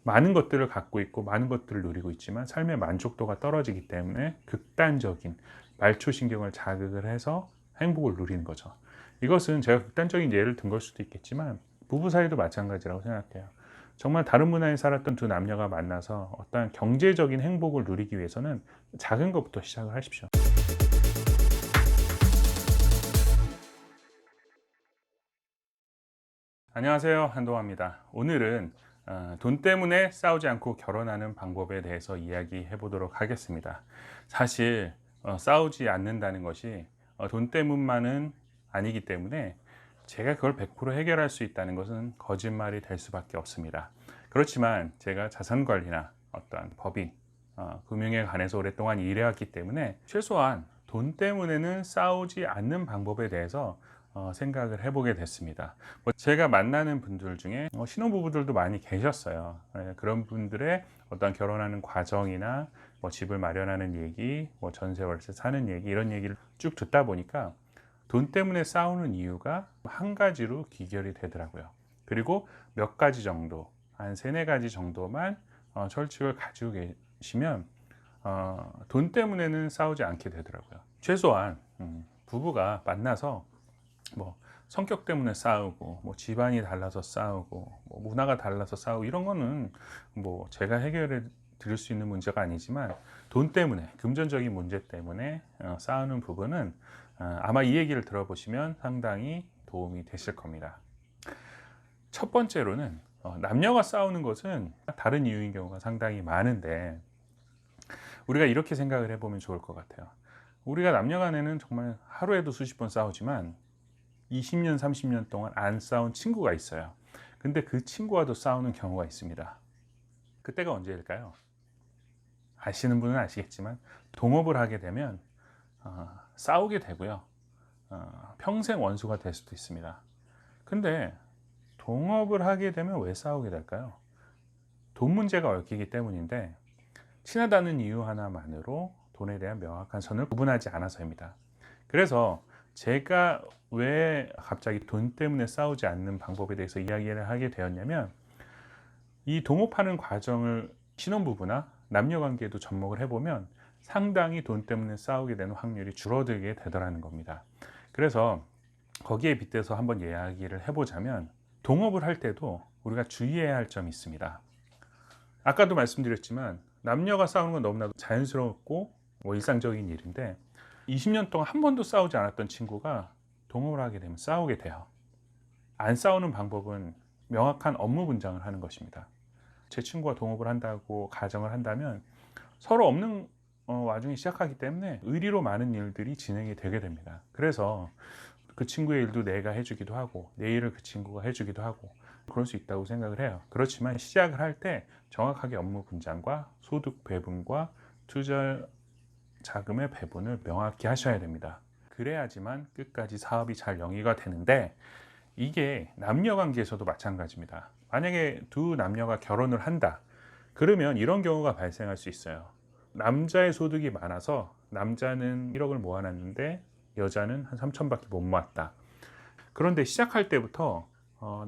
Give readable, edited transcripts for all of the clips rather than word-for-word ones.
많은 것들을 갖고 있고 많은 것들을 누리고 있지만 삶의 만족도가 떨어지기 때문에 극단적인 말초신경을 자극을 해서 행복을 누리는 거죠. 이것은 제가 극단적인 예를 든 걸 수도 있겠지만 부부 사이도 마찬가지라고 생각해요. 정말 다른 문화에 살았던 두 남녀가 만나서 어떠한 경제적인 행복을 누리기 위해서는 작은 것부터 시작을 하십시오. 안녕하세요, 한동화입니다. 오늘은 돈 때문에 싸우지 않고 결혼하는 방법에 대해서 이야기해 보도록 하겠습니다. 사실 싸우지 않는다는 것이 돈 때문만은 아니기 때문에 제가 그걸 100% 해결할 수 있다는 것은 거짓말이 될 수밖에 없습니다. 그렇지만 제가 자산 관리나 어떠한 법인, 금융에 관해서 오랫동안 일해왔기 때문에 최소한 돈 때문에는 싸우지 않는 방법에 대해서 생각을 해보게 됐습니다. 제가 만나는 분들 중에 신혼부부들도 많이 계셨어요. 그런 분들의 어떤 결혼하는 과정이나 집을 마련하는 얘기, 전세 월세 사는 얘기, 이런 얘기를 쭉 듣다 보니까 돈 때문에 싸우는 이유가 한 가지로 귀결이 되더라고요. 그리고 몇 가지 정도, 한 세네 가지 정도만 철칙을 가지고 계시면 돈 때문에는 싸우지 않게 되더라고요. 최소한 부부가 만나서 성격 때문에 싸우고 집안이 달라서 싸우고 문화가 달라서 싸우고 이런 거는 제가 해결해 드릴 수 있는 문제가 아니지만 돈 때문에, 금전적인 문제 때문에 싸우는 부분은 아마 이 얘기를 들어보시면 상당히 도움이 되실 겁니다. 첫 번째로는 남녀가 싸우는 것은 다른 이유인 경우가 상당히 많은데, 우리가 이렇게 생각을 해보면 좋을 것 같아요. 우리가 남녀 간에는 정말 하루에도 수십 번 싸우지만 20년, 30년 동안 안 싸운 친구가 있어요. 근데 그 친구와도 싸우는 경우가 있습니다. 그때가 언제일까요? 아시는 분은 아시겠지만 동업을 하게 되면 싸우게 되고요. 평생 원수가 될 수도 있습니다. 근데 동업을 하게 되면 왜 싸우게 될까요? 돈 문제가 얽히기 때문인데, 친하다는 이유 하나만으로 돈에 대한 명확한 선을 구분하지 않아서입니다. 그래서 제가 왜 갑자기 돈 때문에 싸우지 않는 방법에 대해서 이야기를 하게 되었냐면, 이 동업하는 과정을 신혼부부나 남녀관계에도 접목을 해보면 상당히 돈 때문에 싸우게 되는 확률이 줄어들게 되더라는 겁니다. 그래서 거기에 빗대서 한번 이야기를 해보자면, 동업을 할 때도 우리가 주의해야 할 점이 있습니다. 아까도 말씀드렸지만 남녀가 싸우는 건 너무나도 자연스럽고 일상적인 일인데, 20년 동안 한 번도 싸우지 않았던 친구가 동업을 하게 되면 싸우게 돼요. 안 싸우는 방법은 명확한 업무 분장을 하는 것입니다. 제 친구가 동업을 한다고 가정을 한다면 서로 없는 와중에 시작하기 때문에 의리로 많은 일들이 진행이 되게 됩니다. 그래서 그 친구의 일도 내가 해주기도 하고 내 일을 그 친구가 해주기도 하고 그럴 수 있다고 생각을 해요. 그렇지만 시작을 할 때 정확하게 업무 분장과 소득 배분과 투자 자금의 배분을 명확히 하셔야 됩니다. 그래야지만 끝까지 사업이 잘 영위가 되는데, 이게 남녀 관계에서도 마찬가지입니다. 만약에 두 남녀가 결혼을 한다, 그러면 이런 경우가 발생할 수 있어요. 남자의 소득이 많아서 남자는 1억을 모아놨는데 여자는 한 3천밖에 못 모았다. 그런데 시작할 때부터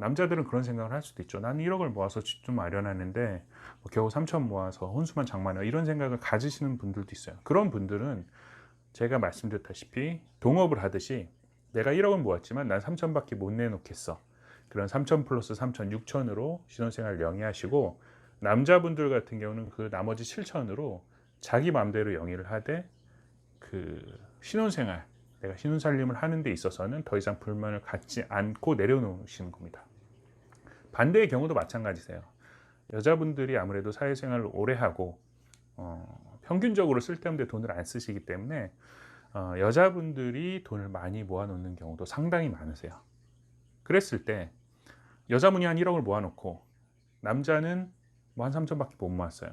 남자들은 그런 생각을 할 수도 있죠. 나는 1억을 모아서 집 좀 마련하는데 겨우 3천 모아서 혼수만 장만해, 이런 생각을 가지시는 분들도 있어요. 그런 분들은 제가 말씀드렸다시피 동업을 하듯이 내가 1억은 모았지만 난 3천밖에 못 내놓겠어. 그런 3천 플러스 3천, 6천으로 신혼생활 영위하시고, 남자분들 같은 경우는 그 나머지 7천으로 자기 마음대로 영위를 하되 그 신혼생활, 내가 신혼살림을 하는 데 있어서는 더 이상 불만을 갖지 않고 내려놓으시는 겁니다. 반대의 경우도 마찬가지세요. 여자분들이 아무래도 사회생활을 오래 하고 평균적으로 쓸데없는 데 돈을 안 쓰시기 때문에 여자분들이 돈을 많이 모아놓는 경우도 상당히 많으세요. 그랬을 때 여자분이 한 1억을 모아놓고 남자는 한 3천밖에 못 모았어요.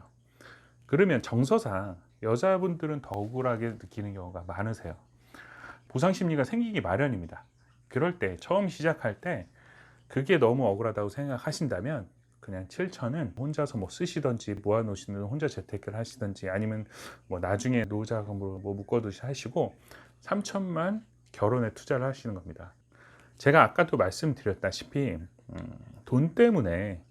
그러면 정서상 여자분들은 더 억울하게 느끼는 경우가 많으세요. 보상심리가 생기기 마련입니다. 그럴 때 처음 시작할 때 그게 너무 억울하다고 생각하신다면 그냥 7천은 혼자서 쓰시던지 모아놓으시는 혼자 재테크를 하시던지, 아니면 나중에 노후자금으로 묶어두시 하시고 3천만 결혼에 투자를 하시는 겁니다. 제가 아까도 말씀드렸다시피 돈 때문에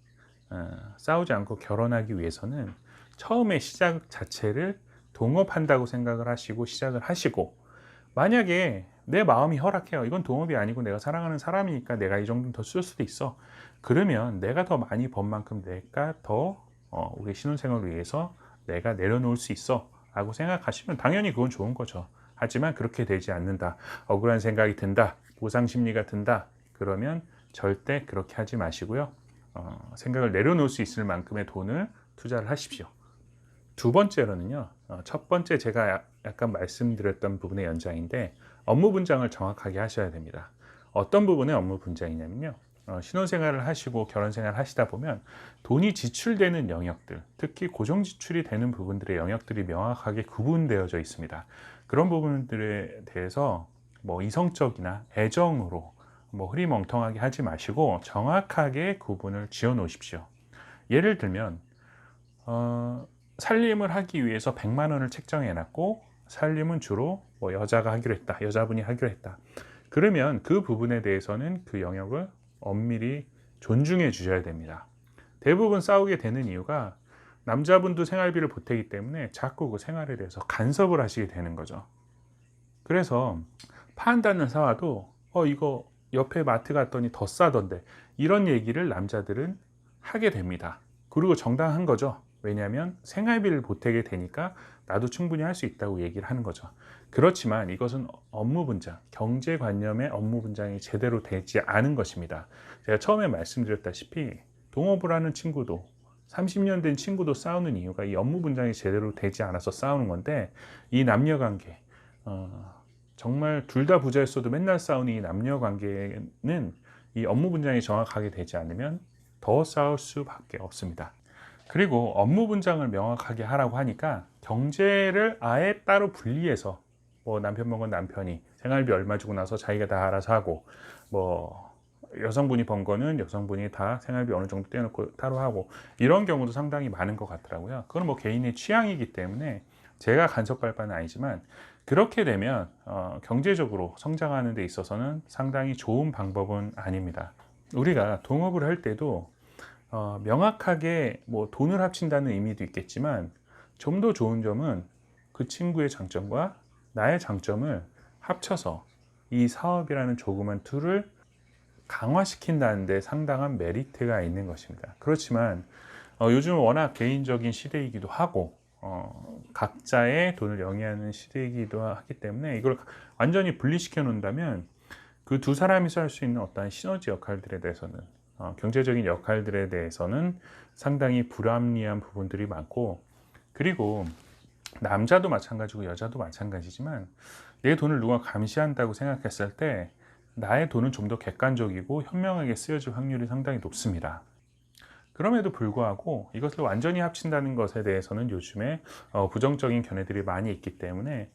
싸우지 않고 결혼하기 위해서는 처음에 시작 자체를 동업한다고 생각을 하시고 시작을 하시고, 만약에 내 마음이 허락해요. 이건 동업이 아니고 내가 사랑하는 사람이니까 내가 이 정도는 더 쓸 수도 있어. 그러면 내가 더 많이 번 만큼 내가 더 우리 신혼생활을 위해서 내가 내려놓을 수 있어 라고 생각하시면 당연히 그건 좋은 거죠. 하지만 그렇게 되지 않는다, 억울한 생각이 든다, 보상 심리가 든다, 그러면 절대 그렇게 하지 마시고요. 생각을 내려놓을 수 있을 만큼의 돈을 투자를 하십시오. 두 번째로는요, 첫 번째 제가 약간 말씀드렸던 부분의 연장인데, 업무 분장을 정확하게 하셔야 됩니다. 어떤 부분의 업무 분장이냐면요, 신혼생활을 하시고 결혼생활을 하시다 보면 돈이 지출되는 영역들, 특히 고정 지출이 되는 부분들의 영역들이 명확하게 구분되어져 있습니다. 그런 부분들에 대해서 뭐 이성적이나 애정으로 뭐 흐리멍텅하게 하지 마시고 정확하게 구분을 지어 놓으십시오. 예를 들면 살림을 하기 위해서 100만 원을 책정해 놨고, 살림은 주로 뭐 여자가 하기로 했다, 여자분이 하기로 했다. 그러면 그 부분에 대해서는 그 영역을 엄밀히 존중해 주셔야 됩니다. 대부분 싸우게 되는 이유가 남자분도 생활비를 보태기 때문에 자꾸 그 생활에 대해서 간섭을 하시게 되는 거죠. 그래서 파 한 단을 사와도 이거 옆에 마트 갔더니 더 싸던데, 이런 얘기를 남자들은 하게 됩니다. 그리고 정당한 거죠. 왜냐하면 생활비를 보태게 되니까 나도 충분히 할 수 있다고 얘기를 하는 거죠. 그렇지만 이것은 업무 분장, 경제관념의 업무 분장이 제대로 되지 않은 것입니다. 제가 처음에 말씀드렸다시피 동업을 하는 친구도, 30년 된 친구도 싸우는 이유가 이 업무 분장이 제대로 되지 않아서 싸우는 건데, 이 남녀관계, 정말 둘 다 부자였어도 맨날 싸우는 이 남녀관계는 이 업무 분장이 정확하게 되지 않으면 더 싸울 수밖에 없습니다. 그리고 업무 분장을 명확하게 하라고 하니까 경제를 아예 따로 분리해서, 뭐 남편 번 건 남편이 생활비 얼마 주고 나서 자기가 다 알아서 하고, 뭐 여성분이 번 거는 여성분이 다 생활비 어느 정도 떼놓고 따로 하고, 이런 경우도 상당히 많은 것 같더라고요. 그건 뭐 개인의 취향이기 때문에 제가 간섭할 바는 아니지만, 그렇게 되면 경제적으로 성장하는 데 있어서는 상당히 좋은 방법은 아닙니다. 우리가 동업을 할 때도 명확하게 뭐 돈을 합친다는 의미도 있겠지만, 좀 더 좋은 점은 그 친구의 장점과 나의 장점을 합쳐서 이 사업이라는 조그만 툴을 강화시킨다는 데 상당한 메리트가 있는 것입니다. 그렇지만 요즘은 워낙 개인적인 시대이기도 하고 각자의 돈을 영위하는 시대이기도 하기 때문에, 이걸 완전히 분리시켜 놓는다면 그 두 사람이서 할 수 있는 어떤 시너지 역할들에 대해서는, 경제적인 역할들에 대해서는 상당히 불합리한 부분들이 많고, 그리고 남자도 마찬가지고 여자도 마찬가지지만 내 돈을 누가 감시한다고 생각했을 때 나의 돈은 좀 더 객관적이고 현명하게 쓰여질 확률이 상당히 높습니다. 그럼에도 불구하고 이것을 완전히 합친다는 것에 대해서는 요즘에 부정적인 견해들이 많이 있기 때문에,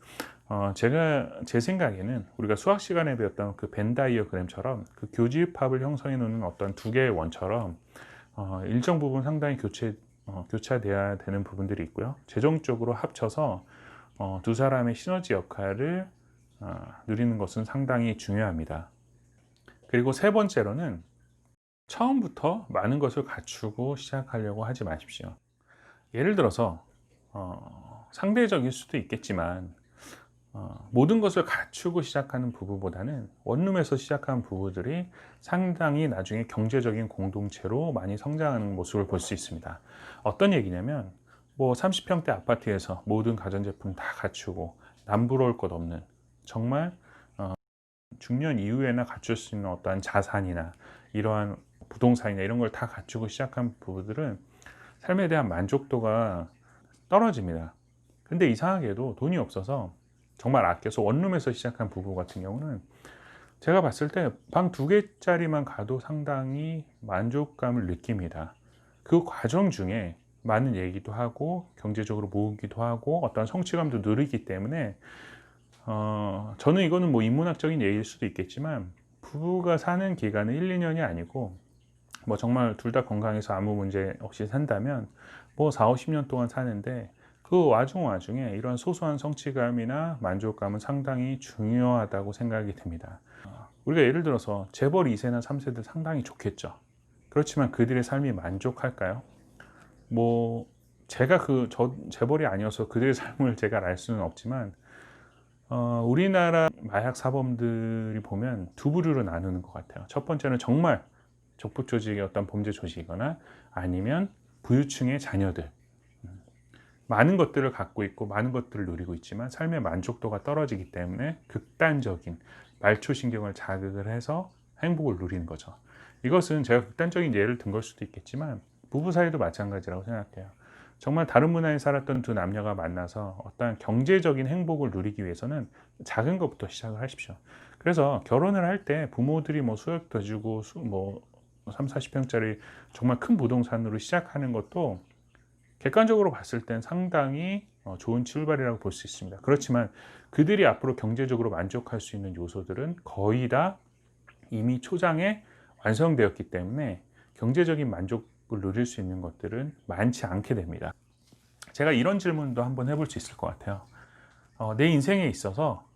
제가 제 생각에는 우리가 수학 시간에 배웠던 그 벤 다이어그램처럼 그 교집합을 형성해 놓는 어떤 두 개의 원처럼 일정 부분 상당히 교차돼야 되는 부분들이 있고요. 최종적으로 합쳐서 두 사람의 시너지 역할을 누리는 것은 상당히 중요합니다. 그리고 세 번째로는 처음부터 많은 것을 갖추고 시작하려고 하지 마십시오. 예를 들어서 상대적일 수도 있겠지만 모든 것을 갖추고 시작하는 부부보다는 원룸에서 시작한 부부들이 상당히 나중에 경제적인 공동체로 많이 성장하는 모습을 볼 수 있습니다. 어떤 얘기냐면, 뭐 30평대 아파트에서 모든 가전제품 다 갖추고 남부러울 것 없는, 정말 중년 이후에나 갖출 수 있는 어떠한 자산이나 이러한 부동산이나 이런 걸 다 갖추고 시작한 부부들은 삶에 대한 만족도가 떨어집니다. 근데 이상하게도 돈이 없어서 정말 아껴서 원룸에서 시작한 부부 같은 경우는 제가 봤을 때 방 2개짜리만 가도 상당히 만족감을 느낍니다. 그 과정 중에 많은 얘기도 하고 경제적으로 모으기도 하고 어떤 성취감도 누리기 때문에 저는 이거는 뭐 인문학적인 얘기일 수도 있겠지만, 부부가 사는 기간은 1, 2년이 아니고 뭐 정말 둘 다 건강해서 아무 문제 없이 산다면 뭐 4, 50년 동안 사는데, 그 와중에 이런 소소한 성취감이나 만족감은 상당히 중요하다고 생각이 듭니다. 우리가 예를 들어서 재벌 2세나 3세들 상당히 좋겠죠. 그렇지만 그들의 삶이 만족할까요? 뭐 제가 저 재벌이 아니어서 그들의 삶을 제가 알 수는 없지만 우리나라 마약 사범들이 보면 두 부류로 나누는 것 같아요. 첫 번째는 정말 적북 조직의 어떤 범죄 조직이거나 아니면 부유층의 자녀들. 많은 것들을 갖고 있고 많은 것들을 누리고 있지만 삶의 만족도가 떨어지기 때문에 극단적인 말초신경을 자극을 해서 행복을 누리는 거죠. 이것은 제가 극단적인 예를 든 걸 수도 있겠지만 부부 사이도 마찬가지라고 생각해요. 정말 다른 문화에 살았던 두 남녀가 만나서 어떠한 경제적인 행복을 누리기 위해서는 작은 것부터 시작을 하십시오. 그래서 결혼을 할 때 부모들이 뭐 수억도 주고 뭐 3, 40평짜리 정말 큰 부동산으로 시작하는 것도 객관적으로 봤을 땐 상당히 좋은 출발이라고 볼 수 있습니다. 그렇지만 그들이 앞으로 경제적으로 만족할 수 있는 요소들은 거의 다 이미 초장에 완성되었기 때문에 경제적인 만족을 누릴 수 있는 것들은 많지 않게 됩니다. 제가 이런 질문도 한번 해볼 수 있을 것 같아요. 내 인생에 있어서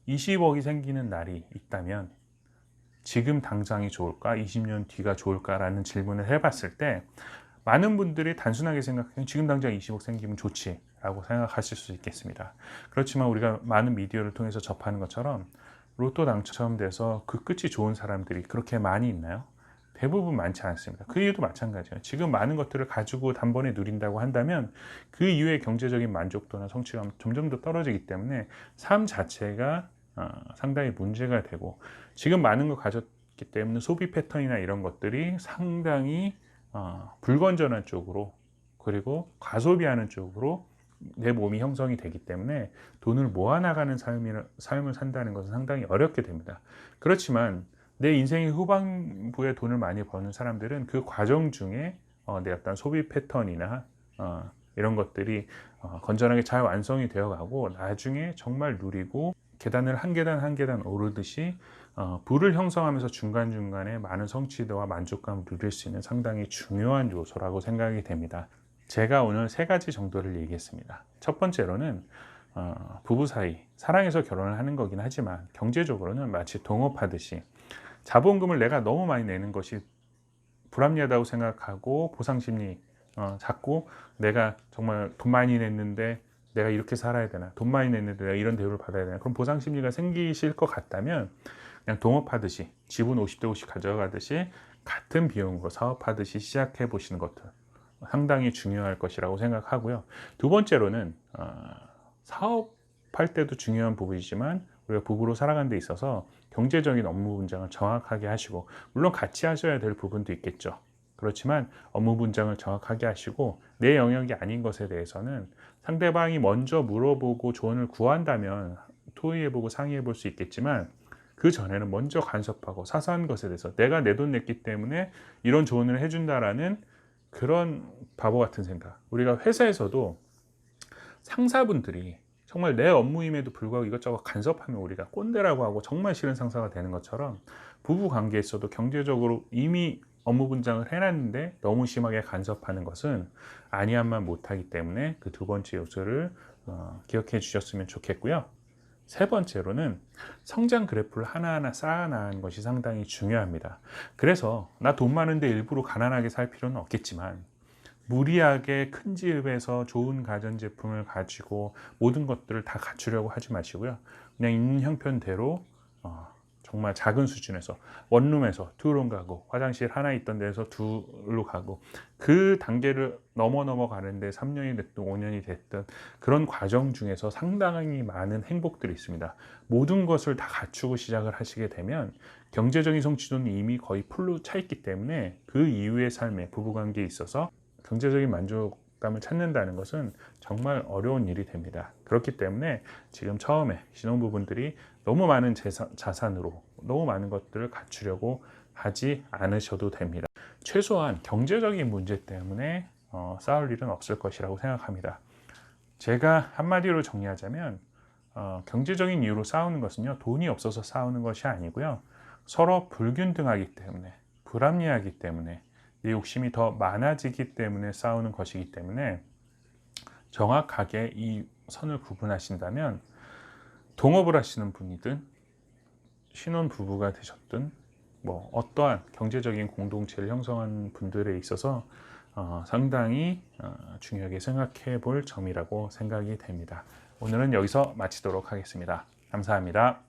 20억이 생기는 날이 있다면 지금 당장이 좋을까? 20년 뒤가 좋을까? 라는 질문을 해봤을 때 많은 분들이 단순하게 생각하면 지금 당장 20억 생기면 좋지 라고 생각하실 수 있겠습니다. 그렇지만 우리가 많은 미디어를 통해서 접하는 것처럼 로또 당첨돼서 그 끝이 좋은 사람들이 그렇게 많이 있나요? 대부분 많지 않습니다. 그 이유도 마찬가지예요. 지금 많은 것들을 가지고 단번에 누린다고 한다면 그 이후에 경제적인 만족도나 성취감 점점 더 떨어지기 때문에 삶 자체가 상당히 문제가 되고 지금 많은 걸 가졌기 때문에 소비 패턴이나 이런 것들이 상당히 불건전한 쪽으로 그리고 과소비하는 쪽으로 내 몸이 형성이 되기 때문에 돈을 모아나가는 삶을 산다는 것은 상당히 어렵게 됩니다. 그렇지만 내 인생의 후반부에 돈을 많이 버는 사람들은 그 과정 중에 내 어떤 소비 패턴이나 이런 것들이 건전하게 잘 완성이 되어 가고 나중에 정말 누리고 계단을 한 계단 한 계단 오르듯이 부를 형성하면서 중간중간에 많은 성취도와 만족감을 누릴 수 있는 상당히 중요한 요소라고 생각이 됩니다. 제가 오늘 세 가지 정도를 얘기했습니다. 첫 번째로는 부부 사이 사랑해서 결혼을 하는 거긴 하지만 경제적으로는 마치 동업하듯이 자본금을 내가 너무 많이 내는 것이 불합리하다고 생각하고 보상심리 자꾸 내가 정말 돈 많이 냈는데 내가 이렇게 살아야 되나, 돈 많이 냈는데 내가 이런 대우를 받아야 되나, 그런 보상심리가 생기실 것 같다면 그냥 동업하듯이 지분 50대 50 가져가듯이 같은 비용으로 사업하듯이 시작해 보시는 것도 상당히 중요할 것이라고 생각하고요. 두 번째로는 사업할 때도 중요한 부분이지만 우리가 부부로 살아가는 데 있어서 경제적인 업무 분장을 정확하게 하시고 물론 같이 하셔야 될 부분도 있겠죠. 그렇지만 업무 분장을 정확하게 하시고 내 영역이 아닌 것에 대해서는 상대방이 먼저 물어보고 조언을 구한다면 토의해보고 상의해볼 수 있겠지만 그 전에는 먼저 간섭하고 사소한 것에 대해서 내가 내 돈 냈기 때문에 이런 조언을 해준다라는 그런 바보 같은 생각. 우리가 회사에서도 상사분들이 정말 내 업무임에도 불구하고 이것저것 간섭하면 우리가 꼰대라고 하고 정말 싫은 상사가 되는 것처럼 부부 관계에서도 경제적으로 이미 업무 분장을 해놨는데 너무 심하게 간섭하는 것은 아니한만 못하기 때문에 그 두 번째 요소를 기억해 주셨으면 좋겠고요. 세 번째로는 성장 그래프를 하나하나 쌓아나가는 것이 상당히 중요합니다. 그래서 나 돈 많은데 일부러 가난하게 살 필요는 없겠지만 무리하게 큰 집에서 좋은 가전제품을 가지고 모든 것들을 다 갖추려고 하지 마시고요. 그냥 있는 형편대로 정말 작은 수준에서 원룸에서 투룸 가고 화장실 하나 있던 데서 둘로 가고 그 단계를 넘어가는데 3년이 됐든 5년이 됐든 그런 과정 중에서 상당히 많은 행복들이 있습니다. 모든 것을 다 갖추고 시작을 하시게 되면 경제적인 성취도는 이미 거의 풀로 차 있기 때문에 그 이후의 삶에 부부관계에 있어서 경제적인 만족감을 찾는다는 것은 정말 어려운 일이 됩니다. 그렇기 때문에 지금 처음에 신혼부부들이 너무 많은 자산으로 너무 많은 것들을 갖추려고 하지 않으셔도 됩니다. 최소한 경제적인 문제 때문에 싸울 일은 없을 것이라고 생각합니다. 제가 한마디로 정리하자면 경제적인 이유로 싸우는 것은요, 돈이 없어서 싸우는 것이 아니고요, 서로 불균등하기 때문에 불합리하기 때문에 내 욕심이 더 많아지기 때문에 싸우는 것이기 때문에 정확하게 이 선을 구분하신다면 동업을 하시는 분이든 신혼 부부가 되셨든 뭐 어떠한 경제적인 공동체를 형성한 분들에 있어서 상당히 중요하게 생각해 볼 점이라고 생각이 됩니다. 오늘은 여기서 마치도록 하겠습니다. 감사합니다.